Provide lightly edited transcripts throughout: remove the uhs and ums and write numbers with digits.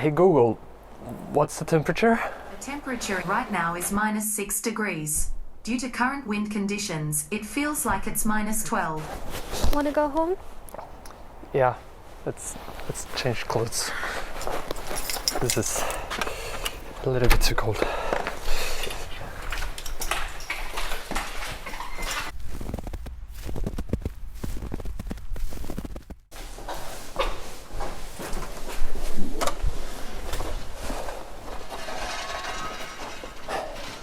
Hey Google, what's the temperature? The temperature right now is -6 degrees. Due to current wind conditions, it feels like it's -12. Want to go home? Yeah, let's change clothes. This is a little bit too cold.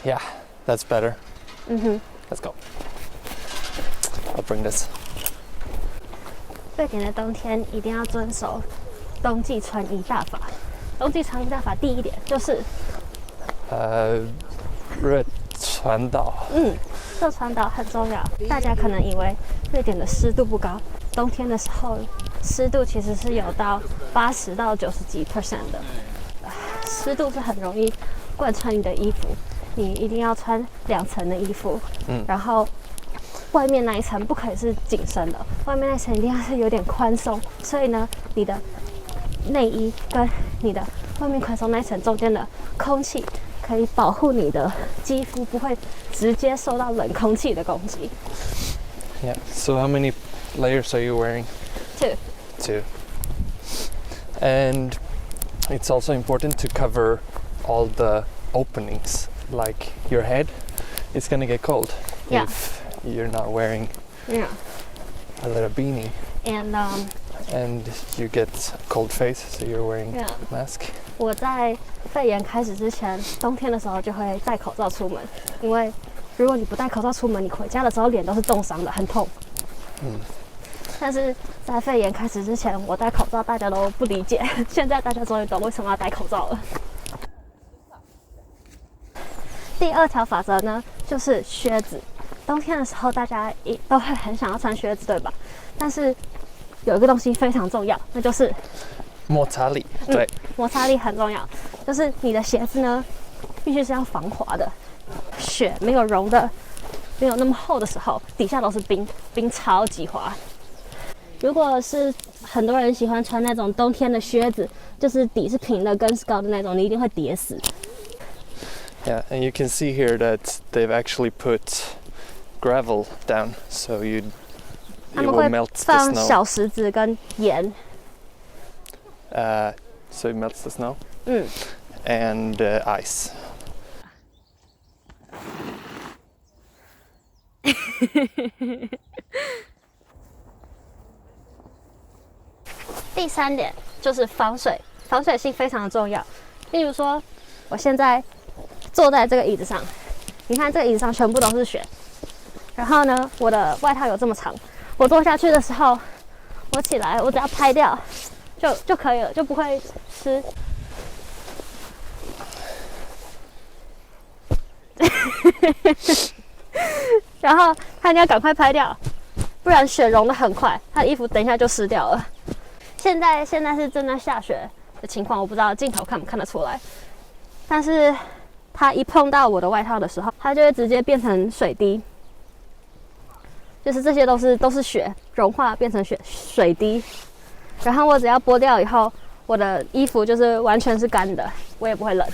Yeah, that's better. Let's go. I'll bring this. 瑞典的冬天一定要遵守冬季穿衣大法。冬季穿衣大法第一点就是热传导。热传导很重要。大家可能以为瑞典的湿度不高，冬天的时候湿度其实是有到80到90几%的。湿度是很容易贯穿你的衣服，你一定要穿2层的衣服，然后外面那一层不可以是紧身的，外面那一层一定要是有点宽松。所以呢，你的内衣跟你的外面宽松那一层中间的空气，可以保护你的肌肤不会直接受到冷空气的攻击。Yeah. So how many layers are you wearing? Two. And it's also important to cover all the openings, like your head. It's gonna get cold if you're not wearing a little beanie. And you get cold face, so you're wearing a mask. 我在肺炎开始之前，冬天的时候就会戴口罩出门，因为如果你不戴口罩出门，你回家的时候脸都是冻伤的，很痛。但是在肺炎开始之前，我戴口罩大家都不理解，现在大家终于懂为什么要戴口罩了。第2条法则呢，就是靴子。冬天的时候，大家都会很想要穿靴子，对吧？但是有一个东西非常重要，那就是摩擦力。对，摩擦力很重要。就是你的鞋子呢，必须是要防滑的。雪没有融的，没有那么厚的时候，底下都是冰，冰超级滑。如果是很多人喜欢穿那种冬天的靴子，就是底是平的，跟是高的那种，你一定会跌死。Yeah, and you can see here that they've actually put gravel down, so it will melt the 放 snow. 小石子跟盐。So it melts the snow. And ice. 第3点就是防水，防水性非常的重要。例如说，我现在坐在这个椅子上，你看这个椅子上全部都是雪。然后呢，我的外套有这么长，我坐下去的时候，我起来，我只要拍掉就可以了，就不会湿。然后他一定要赶快拍掉，不然雪融得很快，他的衣服等一下就湿掉了。现在是正在下雪的情况，我不知道镜头看不看得出来，但是它一碰到我的外套的时候，它就会直接变成水滴，就是这些都是雪融化变成水滴，然后我只要剥掉以后，我的衣服就是完全是干的，我也不会冷。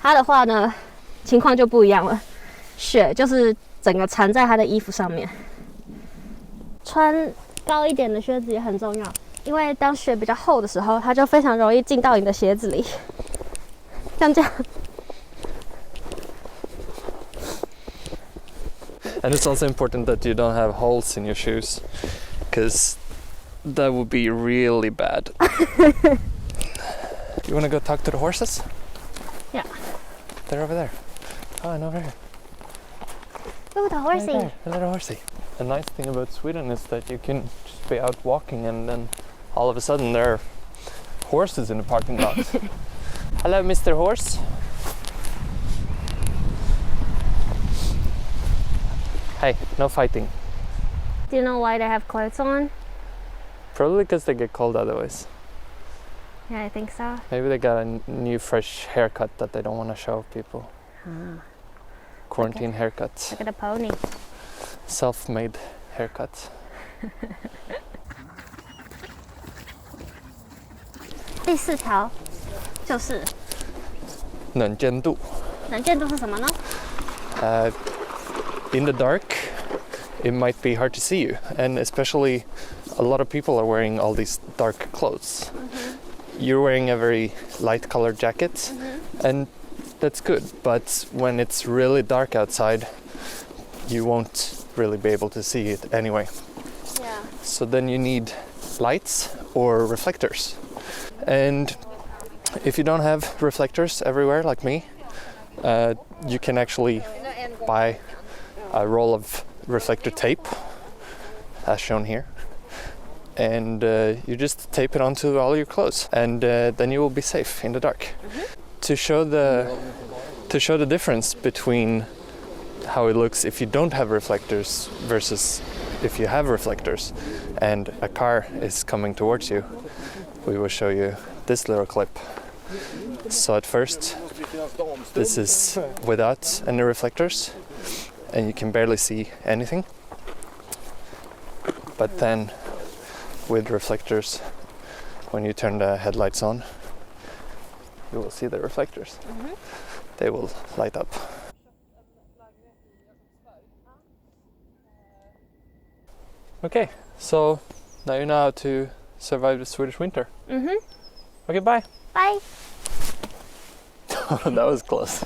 它的话呢，情况就不一样了，雪就是整个缠在它的衣服上面。穿高一点的靴子也很重要，因为当雪比较厚的时候，它就非常容易进到你的鞋子里，像这样。And it's also important that you don't have holes in your shoes, because that would be really bad. You want to go talk to the horses? Yeah. They're over there. Oh, and over here. Ooh, the horsey. Right there, a little horsey. The nice thing about Sweden is that you can just be out walking and then all of a sudden there are horses in the parking lot. Hello, Mr. Horse. Hey, no fighting. Do you know why they have clothes on? Probably because they get cold otherwise. Yeah, I think so. Maybe they got a new fresh haircut that they don't want to show people. Quarantine haircuts. Look at the pony. Self-made haircuts. 第4条就是能见度。能见度是什么呢？ In the dark, it might be hard to see you, and especially a lot of people are wearing all these dark clothes. You're wearing a very light colored jacket, and that's good, but when it's really dark outside, you won't really be able to see it anyway. Yeah. So then you need lights or reflectors. And if you don't have reflectors everywhere like me, you can actually buy a roll of reflector tape, as shown here, and you just tape it onto all your clothes, and then you will be safe in the dark. To show the difference between how it looks if you don't have reflectors versus if you have reflectors and a car is coming towards you, we will show you this little clip. So at first, this is without any reflectors and you can barely see anything. But then with reflectors, when you turn the headlights on, you will see the reflectors. They will light up. Okay, so now you know how to survive the Swedish winter. Okay, bye. Bye. That was close.